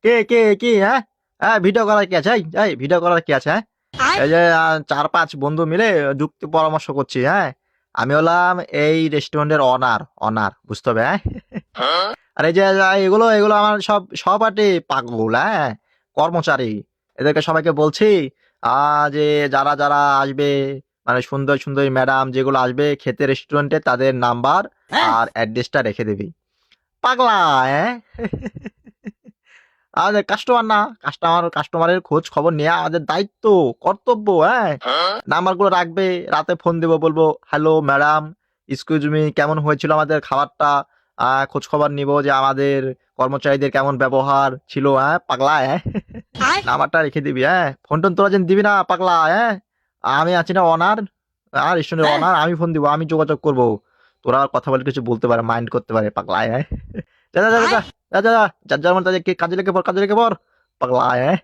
কে কে কি হ্যাঁ? হ্যাঁ, ভিডিও করার কি আছে? এই ভিডিও করার কি আছে? হ্যাঁ, এই যে 4-5 বন্ধু মিলে যুক্তি পরামর্শ করছি। হ্যাঁ, আমি হলাম এই রেস্টুরেন্টের অনার। অনার বুঝতে হবে। হ্যাঁ, আর এই যে এগুলো এগুলো আমার সব সহপাঠী পাগল। হ্যাঁ, কর্মচারী। এদেরকে সবাইকে বলছি যে যারা যারা আসবে, মানে সুন্দর সুন্দর ম্যাডাম যেগুলো আসবে খেতে রেস্টুরেন্টে, তাদের নাম্বার আর অ্যাড্রেসটা রেখে দিবি। পাগলা, হ্যাঁ। আমাদের কাস্টমার না, কাস্টমারের খোঁজ খবর নেওয়া আমাদের দায়িত্ব, কর্তব্য। হ্যাঁ, নাম্বার গুলো রাখবে, রাতে ফোন দিব, বলবো হ্যালো ম্যাডাম, এক্সকিউজ মি, কেমন হয়েছিল আমাদের খাবারটা, খোঁজ খবর নিব যে আমাদের কর্মচারীদের কেমন ব্যবহার ছিল। হ্যাঁ পাগলা, হ্যাঁ। নাম্বারটা রেখে দিবি। হ্যাঁ, ফোন টোন তোরা যেন দিবি না পাগলা। হ্যাঁ, আমি আছি না অনার, আর রেস্টুরেন্টের অনার, আমি ফোন দিব, আমি যোগাযোগ করবো। তোরা কথা বলে কিছু বলতে পারে, মাইন্ড করতে পারে পাগলা। হ্যাঁ, যা যা যা যা যা যা যা, যার যার মতো কাজে লেগে পড়, কাজে লেগে পড় পাগলা। হ্যাঁ।